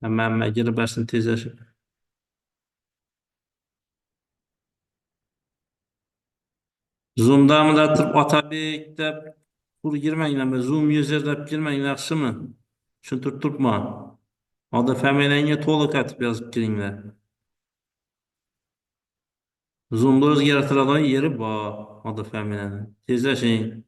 Hemen girip versin tezleşip. Zoom'da mı da tıp Atabek'te kur girmeyin Zoom user girmeyin yaxşı mı? Tushuntirtirma. Adı familiyangga to'liq atib yozib kiringlar. Zoom'da o'zgartiradigan yeri bor. Adı familiyani. Tezlashing.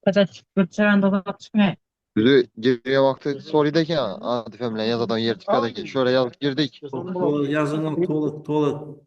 Kaçak götüren dolap çıkmıyor. Bizi geriye vakti soruyorduk ya. Atifem bilen yazadan yer çıkardık ki. Şöyle yazıp girdik. To'liq yozing, to'liq.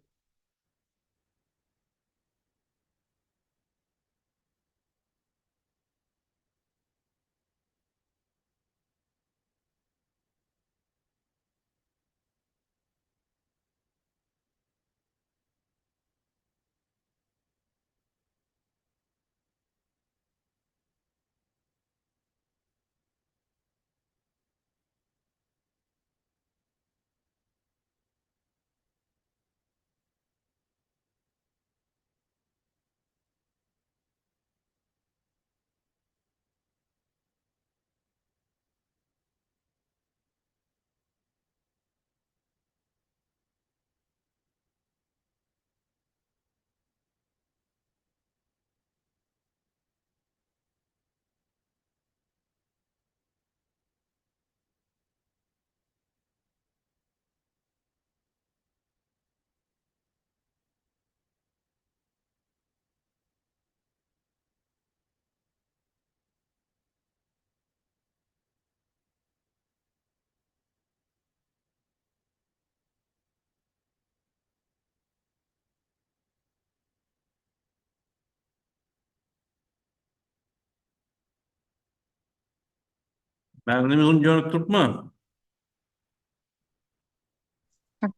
Benimizin görüp tutma.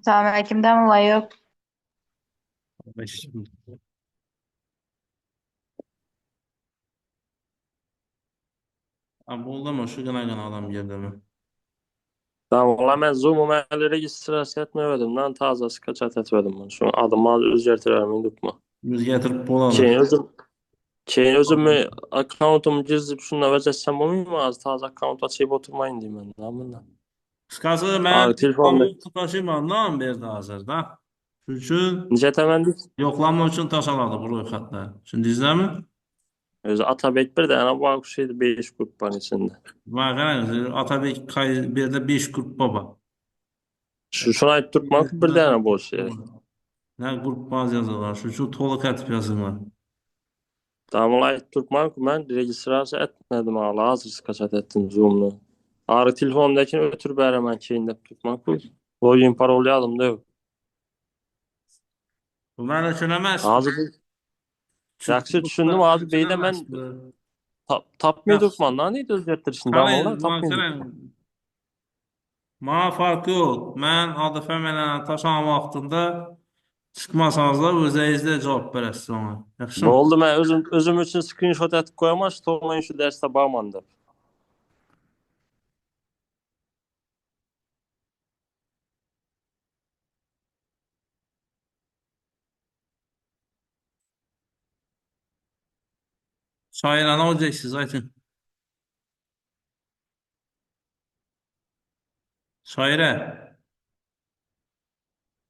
Selamünaleykümden dolayı yok. Abi oldu şu gına adam geldi mi? Tamam, ola mən Zoom-u mən registrasiya etmədim. Mən tazası qaçat etmədim. Şu adımı özgərtirərəm tutma. Biz getirip bolalar. Keyin özüm akkauntumu gizlib şuna vəcəssəm olmayım az taze akkaunt açıb oturmayın deyim mən. Namına. Kıskası ben Abi telefonda kamu tıpaşım anlam verdi hazırda. Çünkü necə təməndik? yoklama için tasaladı bu royxatlar. Şimdi izlemi? Özü Atabek bir dənə bu şeydi 5 qrup var içində. Bakın Atabek bir de 5 grup baba. Şuna ayıb tutmaq bir dənə boş şey. Ne grup bazı yazılar. Şu toluk etip yazılar. Tamam, ayıb tutmaq mən registrasiya etmədim hala. Hazır qaçat etdim Zoom-nu. Arı telefondakini ötürüb bərəmən keyində tutmaq bu. Login parol yazdım da yok. Bu bana söylemez. Hazır yaxşı düşündüm abi beydə mən tapmıyorduk man. Neydi özgərtirişin damınlar tapmıyorduk. Ma farkı yok. Ben adı femelen taşan vaxtında çıkmasanız da özəyizdə cavab verəsiz ona. Yaxşı Ne mı? oldu mən özüm üçün screenshot etib koyamaş olmayın şu dərsdə bağmandı. Şairana olacaksınız Aytın. Şaire.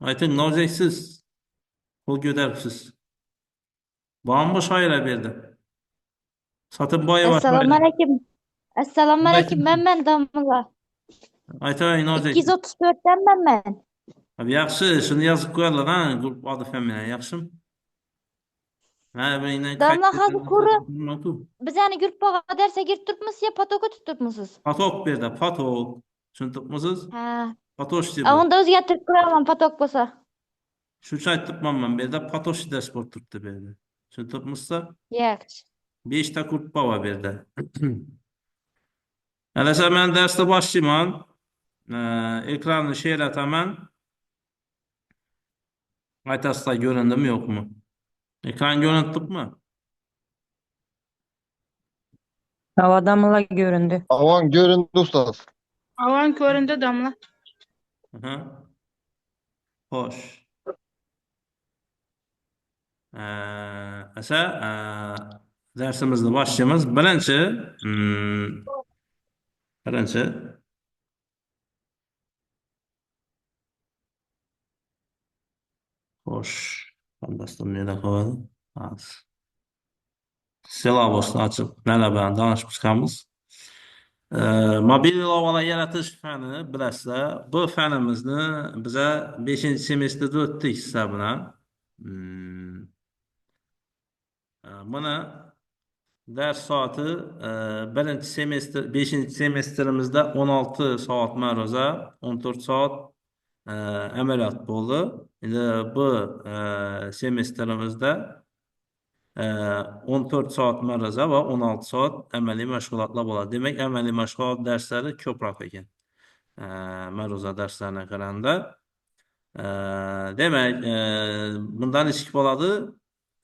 Aytın ne olacaksınız? Kol göderipsiz. Bana mı şaire verdi? Satın boyu var şaire. Selamünaleyküm. Selamünaleyküm. Ben Damla. Aytın ne olacaksınız? 234'ten ben. Abi yaxşı, şunu yazıp koyarlar ha, grup adı feminen, yaxşı mı? Ha, ben yine Damla hazır kuru. kayıt. Biz yani grup bağa derse gir tutmuş ya patoku tutmusunuz. Patok bir de, patok. Şunu tutmuşuz. Ha. Patoş diye bu. Onda özgürtürk kuramam patok bolsa. Şu çay tutmam ben bir de, patoş diye spor tuttu bir de. Şunu tutmuşsa, Yaxşı. 5 ta grup var bir de. Eləsə mən dərsdə başlayayım. Ekranı şeylətəmən. Aytasda göründü mü yok mu? Ekran görüntü mü? Havadamla göründü. Aman göründü ustad. Alan köründe damla. Aha. Hoş. Esa dersimizde başlayacağız. Birinci Xo'sh, dastur neda qoladi? Hozir. Silabusni ochib, mana bilan danishib chiqamiz. Mobil ilovalar yaratish fani bilasizlar. Bu fanimizni biza 5-semestrda o'tdik sizlar bilan. Buni ders soati birinchi semestr, 5-semestrimizda 16 soat ma'ruza, 14 soat amaliyot bo'ldi. Endi bu semestrimizda 14 soat ma'ruza va 16 soat amaliy mashg'ulotlar bo'ladi. Demak, amaliy mashg'ulot darslari ko'proq ekan. Ma'ruza darslariga qaraganda. Demak, bundan ish bo'ladi.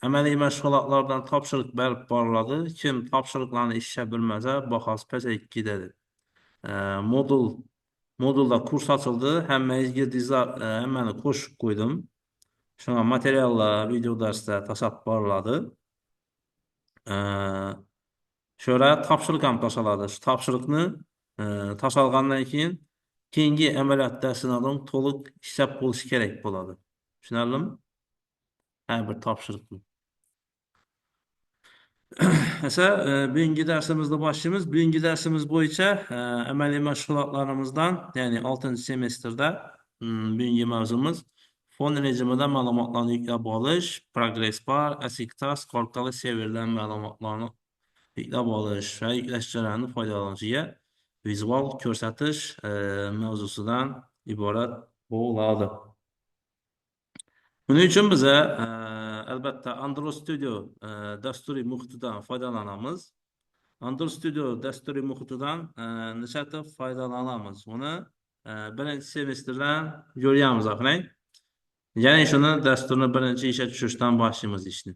Amaliy mashg'ulotlardan topshiriq berib boriladi. Kim topshiriqlarni ishcha bilmasa, bahosi pasayib ketadi. Modulda kurs ochildi. Hammangizga girdingizlar, hammani qo'shib qo'ydim. Shuna materiallar, video darslar tashlab boriladi. Şöyle topshiriq ham tashlanadi. Shu topshiriqni tashlagandan keyin keyingi amaliyot darsidan to'liq ishlab bo'lishi kerak bo'ladi. Tushunarlimi? Har bir topshiriqni. Esa bugungi darsimizni boshlaymiz. Bugungi darsimiz bo'yicha amaliy mashg'ulotlarimizdan, ya'ni 6-semestrda bugungi mavzumiz fon rejimida ma'lumotlarni yuklab olish, progress bar, async task orqali serverdan ma'lumotlarni yuklab olish va yuklash jarayonini foydalanuvchiga vizual ko'rsatish mavzusidan iborat bo'ladi. Buning uchun biz albatta Android Studio dasturiy muhitidan foydalanamiz. Android Studio dasturiy muhitidan nechata foydalanamiz. Buni birinchi semestrdan ko'ryapmiz, qarang. Ya'ni shuni dasturni birinchi ishga tushirishdan boshlaymiz ishni.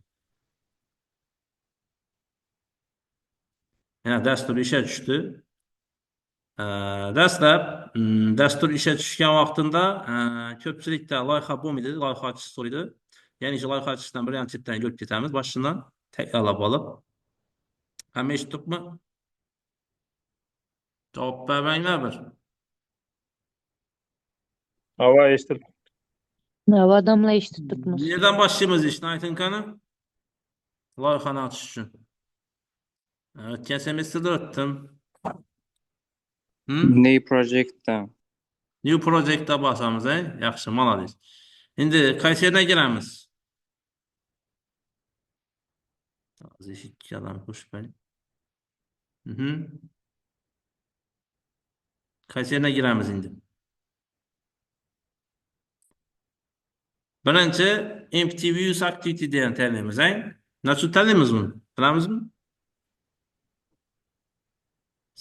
Yani dastur ishga tushdi. Dastlab dastur ishga tushgan vaqtida ko'pchilikda loyiha bo'lmaydi, loyiha ochish so'raydi. Ya'ni shu loyiha ochishdan birinchidan ko'rib ketamiz, boshidan takrorlab olib. Hamma eshitdikmi? Javob bermanglar bir. Hava eshitib. Odamlar eshitib turibmiz. Nereden başlayamiz ishni ayting qani? Loyihani ochish uchun. O'tgan semestrda o'tdim. New project'da. New project'da bosamiz, yaxshi, молодец. Endi qaysi yerga kiramiz? Hozir eshitganlar qo'shib qo'ying. Qaysi yerga kiramiz endi? Birinchi empty views activity degan tanlaymiz, Nechun tanlaymiz buni? Bilamizmi?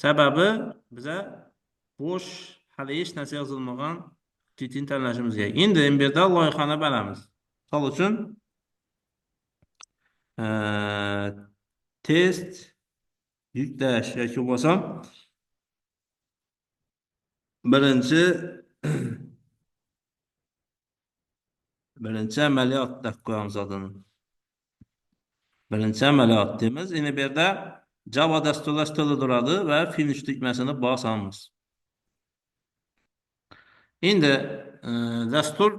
Sababi biza bo'sh, hali hech narsa yozilmagan activityni tanlashimiz kerak. Endi bu yerda loyihani beramiz. Misol uchun test yuklash yoki bo'lsam birinchi amaliyot deb qo'yamiz adını. Birinchi amaliyot deymiz. Endi bu yerda Java dasturlash tili turadi va finish tugmasini bosamiz. Endi dastur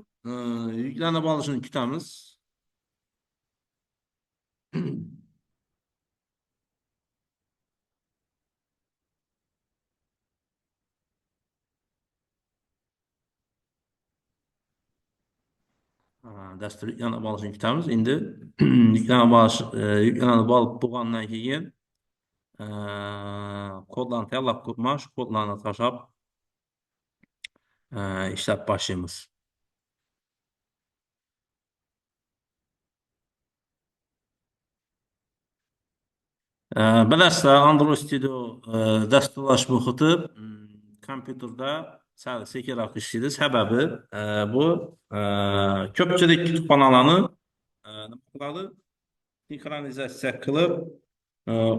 yuklanib olishini kutamiz. Dastur yuklanib olishini kutamiz. Endi yuklanib olib bo'lgandan keyin kodlarni tayyorlab qo'ymoq, shu kodlarni tashlab ishlab boshlaymiz. Bilasizlar, Android Studio dasturlash muhiti kompyuterda sal sekinroq ishlaydi. Sababi bu ko'pchilik kutubxonalarni nima qiladi? Sinkronizatsiya qilib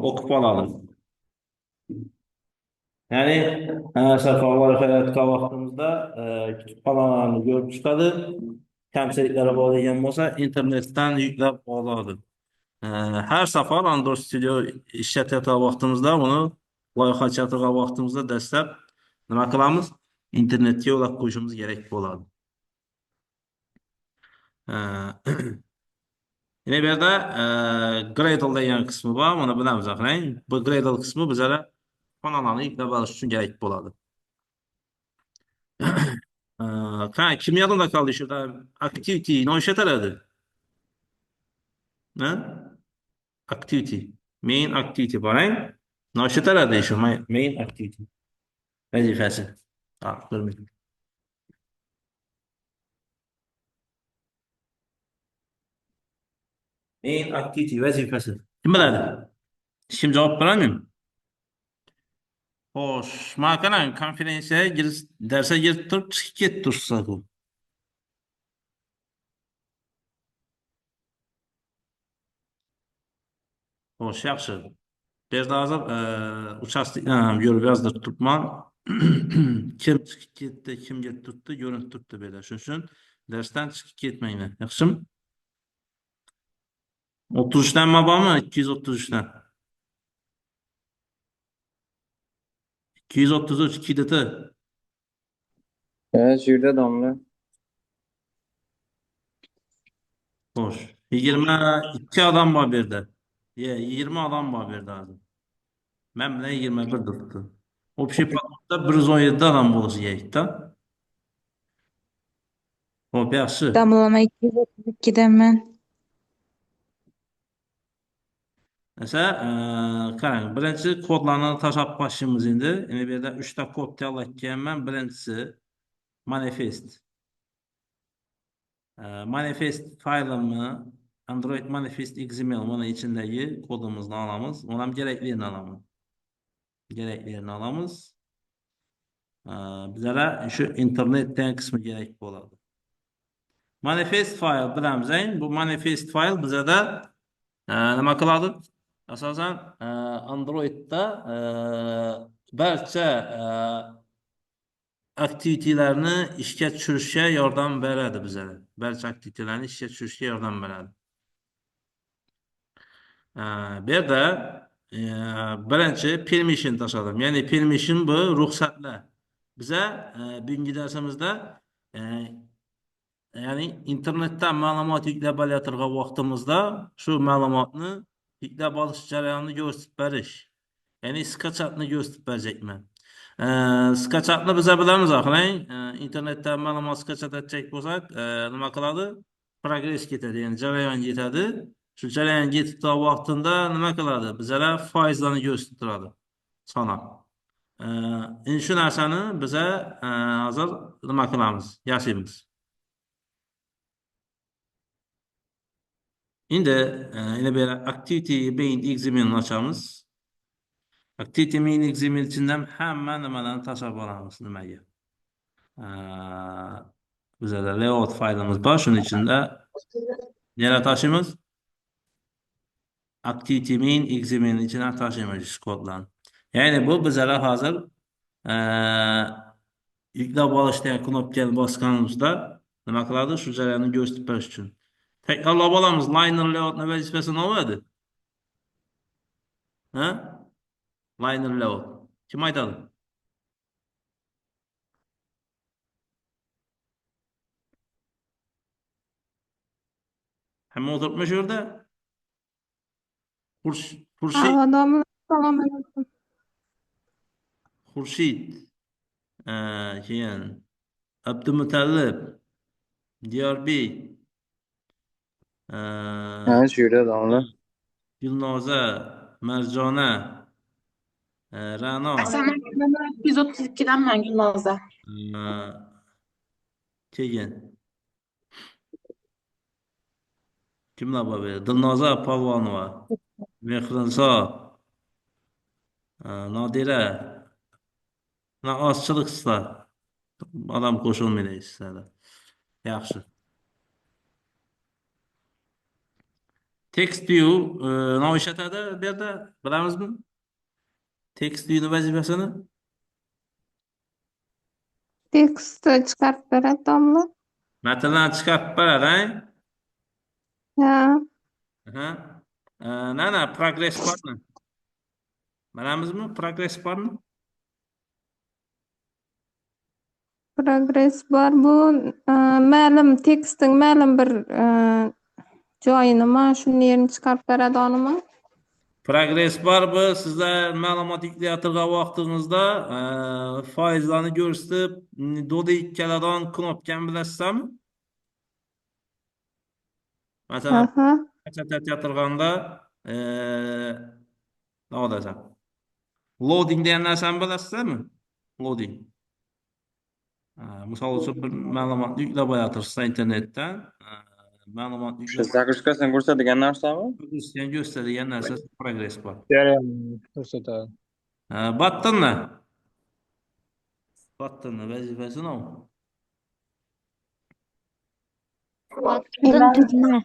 o'qib oladi. Ya'ni safar loyihalayotgan vaqtimizda kutubxonalarni ko'rib chiqadi. Kamchiliklari bo'lgan bo'lsa, internetdan yuklab oladi. Her safar Android Studio ishlatayotgan vaqtimizda uni loyiha ochayotgan vaqtimizda dastlab nima qilamiz? Internetga yo'lab qo'yishimiz kerak bo'ladi. Yine bir de Gradle degan kısmı var. Bunu bilamiz aqrang. Bu Gradle kısmı bizlere kanalarni yüklep olish uchun kerak bo'ladi. Kim yodimda qoldi shuda activity no'sha taradi. Ha? Activity. Main activity borang. No'sha taradi shu main activity. Vazifasi. Ha, bilmayman. Main activity vazifasi. Kim biladi? Kim javob berolmaymi? Xo'sh, mana qarang, konferensiyaga girish, darsga girib turib chiqib ketdi tursa u. Xo'sh, yaxshi. Bu yerda hozir uchastkani ham yo'l yozdirib turibman. Kim chiqib ketdi, kimga turibdi, ko'rinib turibdi bu yerda. Shuning uchun darsdan chiqib ketmanglar. Yaxshimi? 33 dan bormi? 233 dan. 233 KDT. Evet, şurada damla. Xo'sh, 22 odam bor bu yerda. 20 odam bor bu yerda hozir. Men bilan 21 turibdi. Общий потокda 117 odam bo'lishi kerak-da. Xo'p, yaxshi. Damlama 232'den Esa, qarang, birinchi kodlarni tashlab qo'yishimiz endi. Endi bu yerda 3 ta kod tayyorlatganman. Birinchisi manifest. Manifest faylimni Android manifest XML mana ichindagi kodimizni olamiz. Mana ham kerakligini olamiz. Kerakligini olamiz. Bizlara shu internetdan qismi kerak bo'ladi. Manifest fayl bilamiz, bu manifest fayl bizada nima qiladi? Asosan Androidda barcha aktivitelarni ishga tushirishga yordam beradi bizga. Barcha aktivitelarni ishga tushirishga yordam beradi. Bu yerda birinchi permission tashladim. Ya'ni permission bu ruxsatlar. Biza bugungi darsimizda ya'ni internetdan ma'lumot yuklab olayotgan vaqtimizda shu ma'lumotni yuklab olish jarayonini ko'rsatib berish. Ya'ni skachatni ko'rsatib berajakman. Skachatni biza bilamiz aqrang. Internetdan ma'lumot skachat etsak bo'lsak, nima qiladi? Progress ketadi, ya'ni jarayon yetadi. Shu jarayon yetib turgan vaqtida nima qiladi? Bizlar foizlarni ko'rsatib turadi. Sanab. Endi shu narsani biza hozir nima qilamiz? Yashaymiz. Endi yana bir activity main XML ochamiz. Activity main XML ichidan hamma nimalarni tashlab olamiz nimaga. Bizada layout faylimiz bor, shuning ichida nera tashlaymiz? Activity main XML ichidan tashlaymiz kodlarni. Ya'ni bu bizlar hozir yuklab olishdan knopkani bosganimizda nima qiladi? Shu jarayonni ko'rsatib berish uchun. Takrorlab olamiz. Liner layoutni vazifasini oladi. Ha? Liner layout. Kim aytadi? Hamma o'tiribmi shu yerda? Xurshid, Damla salom alaykum. Xurshid, keyin Abdumutallib, Diyorbek, Evet, şurada damla. Gulnoza, Marjona, Ra'no, Sen 232'den ben Gülnaz'da. keyin kimlar bor bu yerda? Dilnoza Polvonova, Mehrinso, Nodira. Ozchilik sizlar. Odam qo'shilmaydi sizlarda. Yaxshi. Text view nima ishlatadi bu yerda? Bilamizmi? Text view'ni vazifasini? Tekstni chiqarib beradi domla. Matnlarni chiqarib beradi, Ha, Aha. Nana progress barmi? Bilamizmi? Progress barmi? Progress bar bu ma'lum tekstin ma'lum bir joyini ma şunun yerini çıkarıp beradi onunma. Progress bar bu sizler ma'lumot yuklayotgan vaqtingizda faizlarni ko'rsatib, do'da ikkaladan knopkani bilasizmi? Masalan, Aha. chatayotganda nima desam? Loading degan narsani bilasizmi? Loading. Misol uchun bir ma'lumotni yuklab olatirsiz internetdan. Ma'lumot yuklab Zagruzkasini ko'rsatadigan narsami? gösteradigan narsa progress bar. Jarayonni ko'rsatadi. Battinni. Battinni vazifasi nima? Button tugma.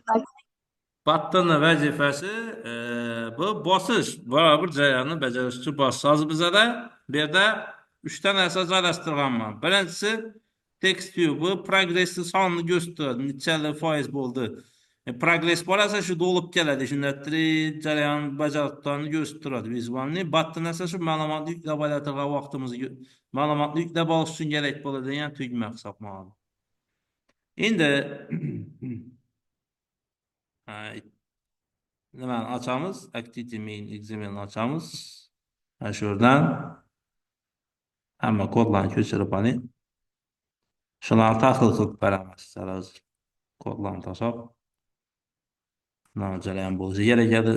Battinni vazifasi bu bosish baribir jarayonni bajaruvchi bosish. Hozir bizada bu yerda 3 ta narsa joylashtirganman. Birinchisi text view bu progressni sonini ko'rsatadi. Nechalik foiz bo'ldi. Progress bor esa shu bo'lib keladi. Shunda jarayon bajarayotganini ko'rsatib turadi vizualni. Button esa shu ma'lumotni yuklab oladigan vaqtimizni ma'lumotni yuklab olish uchun kerak bo'ladigan tugma hisoblanadi. Endi nimani ochamiz? Activity main XML ochamiz. Mana shu yerdan hamma kodlarni ko'chirib oling. Shularni tahlil qilib beramiz. Hozir kodlarni tashlab jarayon bo'lishi kerak edi.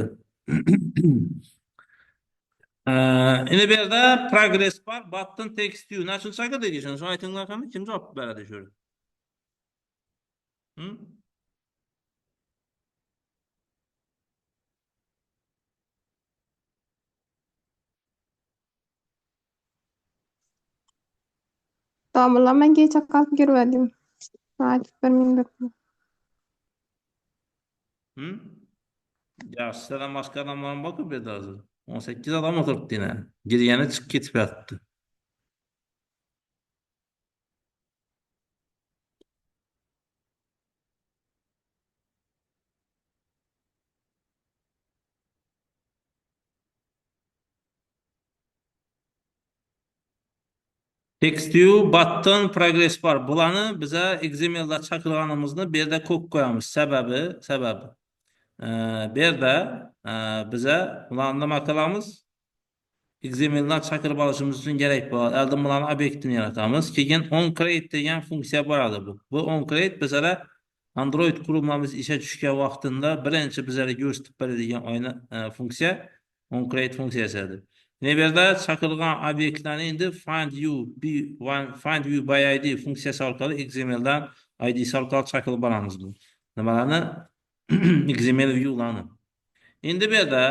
Endi bu yerda progress bar, button text view. Nasıl shakl deyishini, shuni aytinglar qani, kim javob beradi shu yerda? Domla men geç kalkıp girmedim. Saat 1 Ya sizlardan başka adamların bakıp bir daha hazır. 18 adam oturttu yine. Girgeni çık gitip yattı. Text view, button, progress bar. Bularni bize XML'da çakırganımızda bir de kod koyamız. Sebebi. Bir de bize bularni nima qilamiz? XML'dan chaqirib olishimiz uchun kerak bo'ladi. Oldin bularni obyektini yaratamiz. Keyin onCreate degan funksiya bo'ladi bu. Bu onCreate bizlar Android qurilmamiz ishga tushgan vaqtida birinchi bizlarga ko'rsatib beradigan funksiya onCreate funksiyasidir. Bu yerda chaqirgan obyektlarni endi find view by id funksiyasi orqali XMLdan idsi orqali chaqirib olamiz bu. Nimalarni? XML viewlarni. Endi bu yerda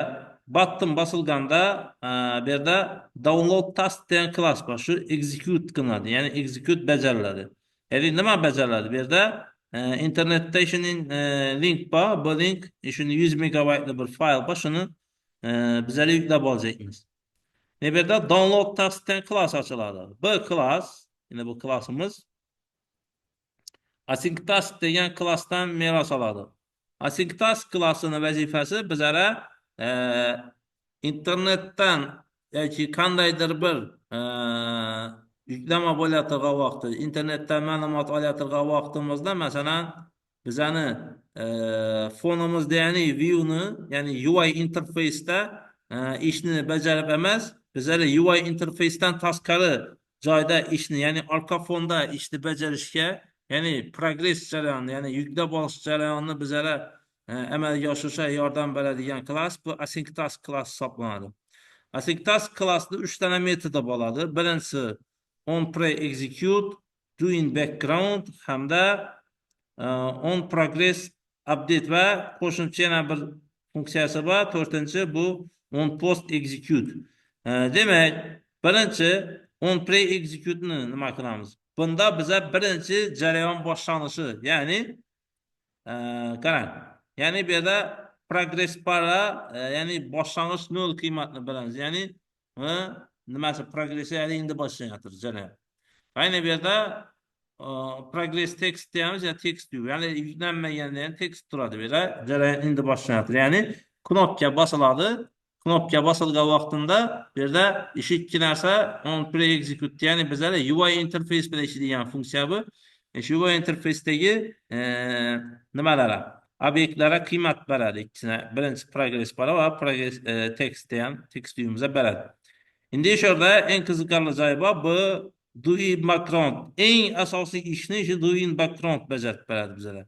button basılganda bu yerda download task degan class bor. Shu execute qilinadi, ya'ni execute bajariladi. Ya'ni nima bajariladi? Bu yerda internetda shuning link bor. Bu link shuni 100 megabaytli bir fayl bor. Shuni bizlar yuklab olacakmiz. Bu yerda download task degan class ochiladi. Bu class, yine bu classimiz async task degan classdan meros oladi. Async task klassini vazifasi bizlara internetdan yoki qandaydir bir yüklama bo'layotgan vaqtda, internetdan ma'lumot olayotgan vaqtimizda, masalan, bizani fonimizda, ya'ni viewni, ya'ni UI interface'da ishni bajarib emas, bizlar UI interface'dan tashqari joyda ishni, ya'ni orqa fonda ishni bajarishga, ya'ni progress jarayoni, ya'ni yuklab olish jarayonini bizlara amalga oshirishga yordam beradigan klass bu async task klass hisoblanadi. Async task klassda 3 tane metodi bo'ladi. Birinchisi onPre-execute, doIn background hamda onProgress update va qo'shimcha yana bir funksiyasi bor. To'rtinchi bu onPost-execute. Demak, birinchi onPre-execute ni nima qilamiz? Bunda bize birinchi jarayon boshlanishi, ya'ni qarang. Ya'ni bu yerda progress barra, ya'ni boshlang'ich 0 qiymatni bilamiz. Ya'ni nimasi progress, ya'ni endi boshlanayotir jarayon. Ayni bu yerda progress text deyamiz, ya text view, ya'ni yuklanmagan degan text turadi bu yerda. Jarayon endi boshlanayotir. Ya'ni knopka bosiladi, knopka bosilgan vaqtida bu yerda ishi ikki narsa on pre-execute, ya'ni bizlar UI interface bilan ishlaydigan funksiya bu. Shu UI interface'dagi nimalari, obyektlarga qiymat beradi ikkisine. Birinchi progress bari va progress text degan text uyimize beradi. Endi şurada en qiziqarli joyi bor, bu do in background. Eng asosiy ishni shu do in background bajarib beradi bizlarga.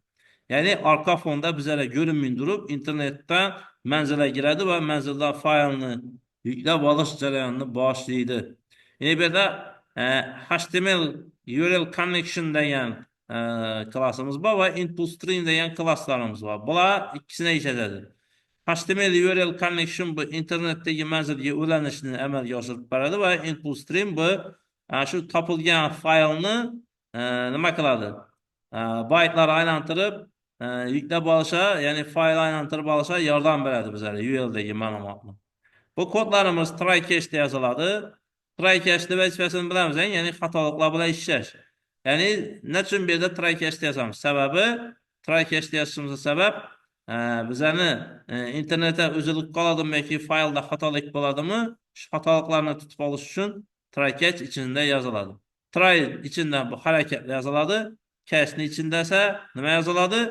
Ya'ni arka fonda bizlarga görünmüyor durup internetdan manzilga giradi va manzilda faylni yüklab olish jarayonini boshlaydi. Ya'ni bu yerda HTML URL connection degan klassimiz bor va input stream degan klasslarimiz bor. Bular ikkisini ishlatadi. HTML URL connection bu internetdagi manzilga ulanishni amalga oshirib beradi va input stream bu shu topilgan faylni nima qiladi? Byte'lar aylantirib yüklab olishga, ya'ni fayl aylantirib olishga yordam beradi bizlarga URL'dagi ma'lumotni. Bu kodlarimiz try cach'da yoziladi. Try cach'da vazifasini bilamiz, ya'ni xatoliklar bilan ishlash. Ya'ni nechun bu yerda try cach'da yozamiz? Sababi try cach'da yozishimizning sabab bizlarni internetda uzilib qoladimi yoki faylda xatolik bo'ladimi? Shu xatoliklarni tutib olish uchun try catch ichida yoziladi. Try ichida bu harakatlar yoziladi. Catch'ni ichida esa nima yoziladi?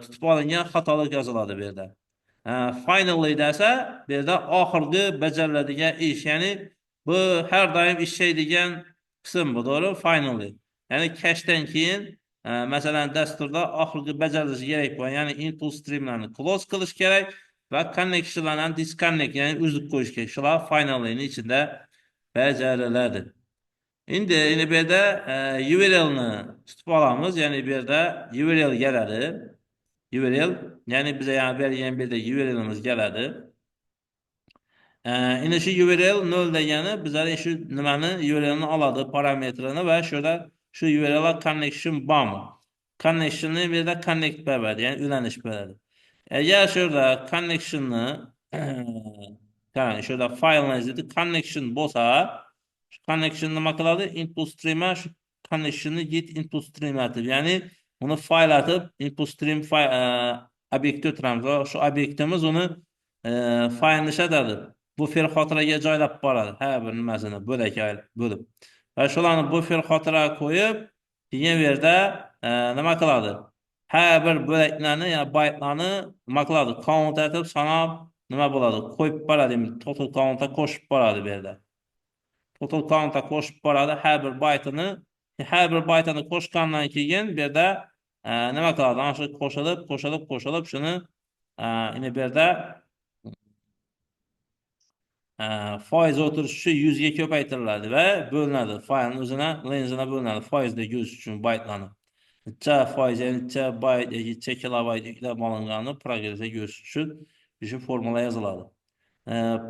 Tutib olingan xatolik yoziladi bu yerda. Finally esa bu yerda oxirgi bajariladigan ish, ya'ni bu har doim ishlaydigan qism bu, to'g'ri? Finally. Ya'ni cach'dan keyin masalan dasturda oxirgi bajarilishi kerak bo'lgan, ya'ni input streamlarni close qilish kerak va connectionlarni disconnect, ya'ni uzib qo'yish kerak. Shular finally'ning ichida bajariladi. Endi bu yerda URL'ni tutib olamiz, ya'ni bu yerda URL keladi. URL, ya'ni bize yani bergan bir de URL'imiz keladi. Endi shu URL 0 degani bizlar shu nimani URL'ni oladi, parametrini va şurada şu URL'a connection bormi? Connection'ni bu yerda connect beradi, ya'ni ulanish beradi. Eğer şurada connection'ni şurada file izledi connection bo'lsa, şu connection nima qiladi? Input stream'a şu connection'ni git input stream atib, ya'ni bunu file atıp input stream obyekti o'tiramiz. Şu obyektimiz uni faylni ishlatadi. Buffer xotiraga joylab boradi. Har bir nimasini bo'lak bo'lib. Va shularni buffer xotiraga qo'yib, keyin bu yerda nima qiladi? Har bir bo'laklarni, ya'ni byte'larni nima qiladi? Count etib sanab nima bo'ladi? Qo'yib boradi. Total count'a qo'shib boradi bu yerda. Total count'a qo'shib boradi har bir byte'ini qo'shgandan keyin bu yerda nima qiladi? Ana shu qo'shilib shuni yine bu yerda foiz o'tirishi 100 ga ko'paytiriladi va bo'linadi. Faylning o'zina lenzina bo'linadi. Foizdagi o'sish uchun byte'larni. Necha foiz, necha byte yoki necha kilobayt yuklab olinganini progressga o'sish uchun shu formula yoziladi.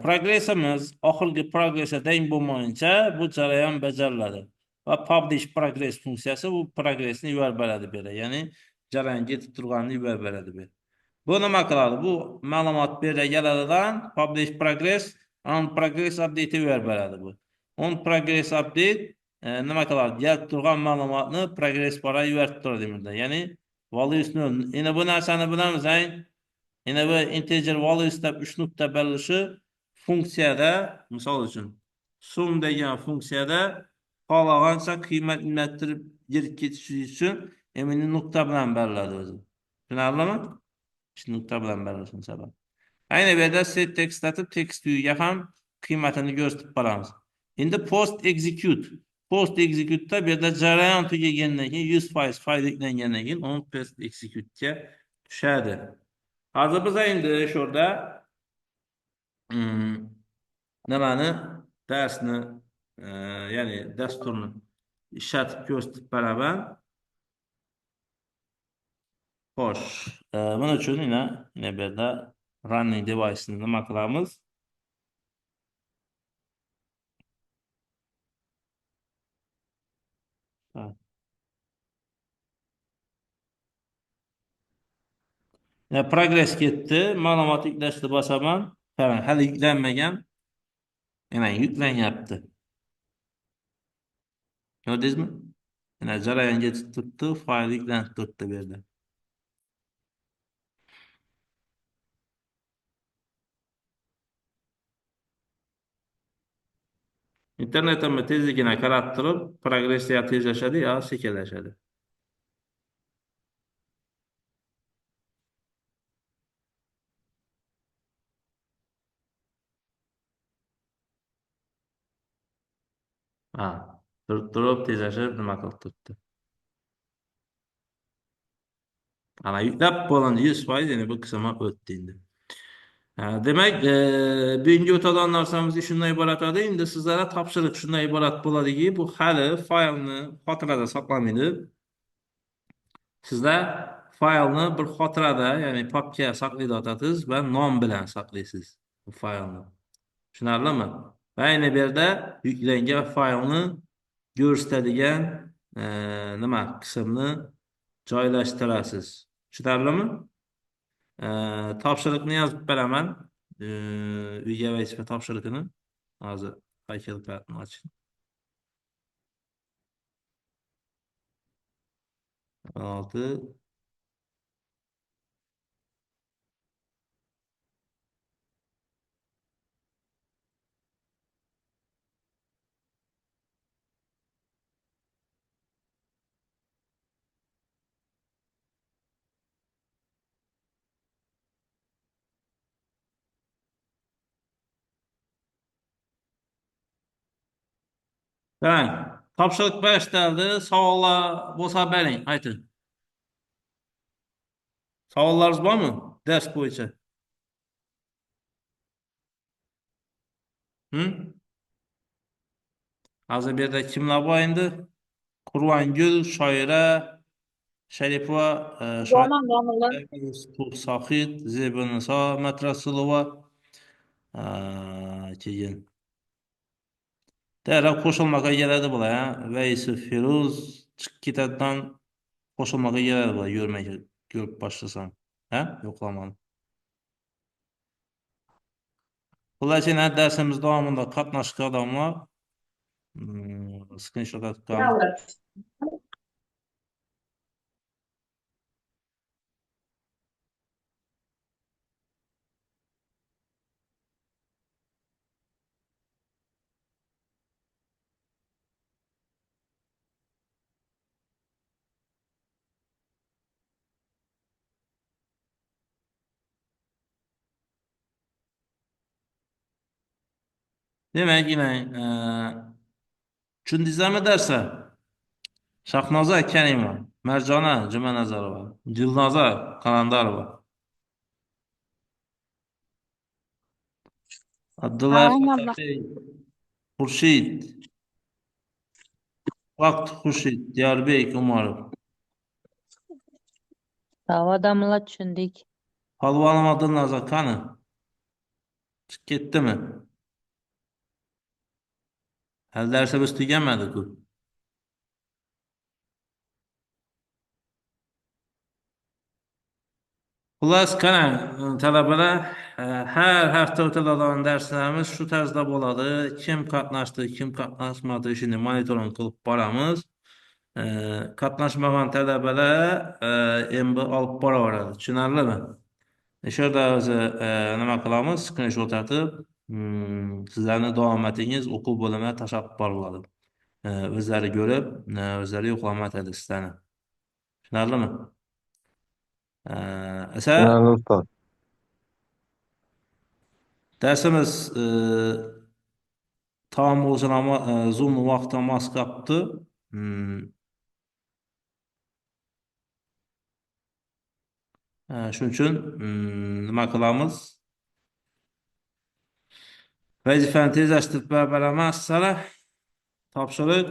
Progressimiz oxirgi progressga teng bo'lmaguncha bu jarayon bajariladi. Va publish progress funksiyasi bu progressni yuborib beradi bu yerda. Ya'ni jarayon ketib turganini yuborib beradi bu. Bu nima qiladi? Bu ma'lumot bu yerda keladidan publish progress on progress update yuborib beradi bu. On progress update nima qiladi? Kelib turgan ma'lumotni progress bora yuborib turadi burada. Ya'ni values 0. Endi bu narsani bilamiz, yine bu integer values deb 3 nuqta belirlishi funksiyada, misol uchun sum degan funksiyada xohlagancha qiymat inlattirib yirib ketishi uchun endi nuqta bilan beriladi o'zi. Tushunarlimi? Shu nuqta bilan berilishini sabab. Ayni bu yerda set text atib text uyiga ham qiymatini ko'rsatib boramiz. Endi post execute'da bu yerda jarayon tugagandan keyin 100% fayl yuklangandan keyin on post execute'ga tushadi. Hozir biz endi şurada nimani darsni ya'ni dasturni ishlatib ko'rsatib beraman. Xo'sh, buning uchun yine bu yerda running device'ni nima qilamiz? Progress ketdi. Ma'lumot yuklashni bosaman. Qarang, hali yuklanmagan. Yana yuklanyapti. Ko'rdingizmi? Yana jarayon ketib turibdi, fayl yuklanib turibdi bu yerda. İnternetimni tezligini qarab turib, progressiya tezlashadi yo sekinlashadi. Ha, turib tezlashib nima qilib turibdi. Ana yüklep bo'lindi 100%, yani bu qismi o'tdi endi. Demak, bugungi o'tadigan narsamiz shundan iborat edi. Endi sizlarga topshiriq shundan iborat bo'ladiki, bu hali faylni xotirada saqlamaydi. Sizlar faylni bir xotirada, ya'ni papkaga saqlayotasiz va nom bilan saqlaysiz bu faylni. Tushunarlimi? Va ayni bu yerda yuklangan faylni ko'rsatadigan nima qismni joylashtirasiz. Tushunarlimi? Topshiriqni yozib beraman. Uyga vazifa topshiriqini. Hozir haykal paytni oching. 6. Qarang, topshiriq berishdi. Savollar bo'lsa bering, ayting. Savollaringiz bormi? Ders bo'yicha. Hozir bu yerda kimlar bor endi? Qurvangul, Shoira, Sharipova, Yo'man, yo'man. Sohid, Zebiniso, Matrasulova, keyin Derhal qo'shilmaga keladi bular, ha. Vaisi Feruz chiqib ketadidan qo'shilmaga keladi bular, yurmay ko'rib boshlasam. Ha? Yo'qlamani. Xullas, darsimiz davomida qatnashgan odamlar screenshot atib qo'yamiz. Demak, tushundingizmi darslar? Shahnoza Karimova, Marjona Jumanazarova, Dilnoza Qalandarova, Abdulla Fatih, Xurshid, Vaqt Xurshid, Diyarbek Umarov. Sağ adamlar tushundik. Polvonova Dilnoza qani? Chiqib ketdimi? Hali darsimiz tugamadi-ku. Xullas, qarang, talabalar, har hafta o'tiladigan darslarimiz shu tarzda bo'ladi. Kim qatnashdi, kim qatnashmadi, shuni monitoring qilib boramiz. Qatnashmagan talabalar endi olib boraveradi. Tushunarlimi? Shu yerda o'zi nima qilamiz? Screenshot atib, sizlarning davomatingiz o'quv bo'limiga tashlab boriladi. O'zlari ko'rib, o'zlari yo'qlama atadi sizlarni. Tushunarlimi? Esa Tushunarli ustoz. dersimiz tamom bo'lsin, ammo Zoom vaqtga mos qolibdi. Shuning uchun nima qilamiz? Vazifani tezlashtirib beraman sizlarga. Topshiriq.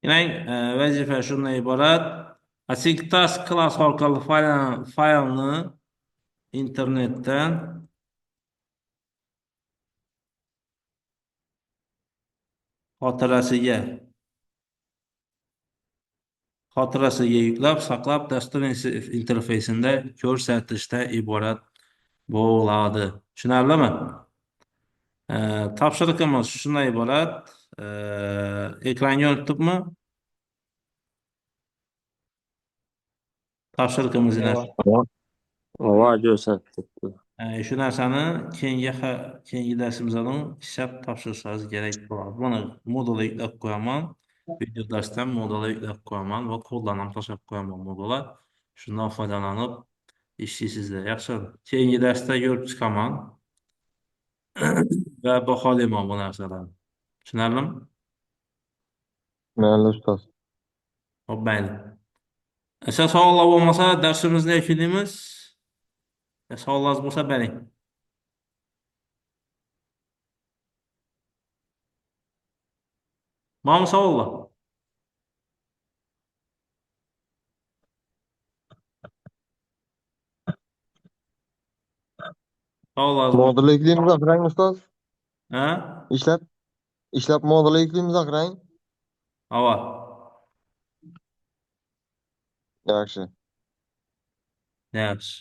Demak, vazifa shundan iborat. Asigtas klass orqali faylni internetdan xotirasiga yuklab, saqlab, dastur interfeysida ko'rsatishdan iborat bo'ladi. Tushunarlimi? Topshiriqimiz shundan iborat. Ekranga o'tibmi? Topshiriqimiz Ova ko'rsatdik. shu narsani keyingi darsimizda ishlab topshirishingiz kerak bo'ladi. Buni modulga yuklab qo'yaman. Video darsdan modulga yuklab qo'yaman va kodlarni ham tashlab qo'yaman modulga. Shundan foydalanib ishlaysizlar. Yaxshi. Keyingi darsda ko'rib chiqaman va baholayman bu narsalarni. Tushunarlimi? Mayli ustoz. Xo'p, mayli. Savollar bo'lmasa darsimizni yakunlaymiz. Savollaringiz bo'lsa bering. Bormi savollar? Savollar bor. Modulga yuklaymiz oxirang ustoz. Ha? Ishlab modulga yuklaymiz oxirang. Ava. Yaxshi. Yaxshi.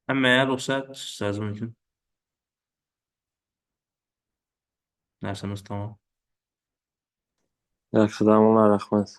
Hammaga ruxsat chiqishingiz mumkin. Narsamiz tamom. Yaxshi, rahmat.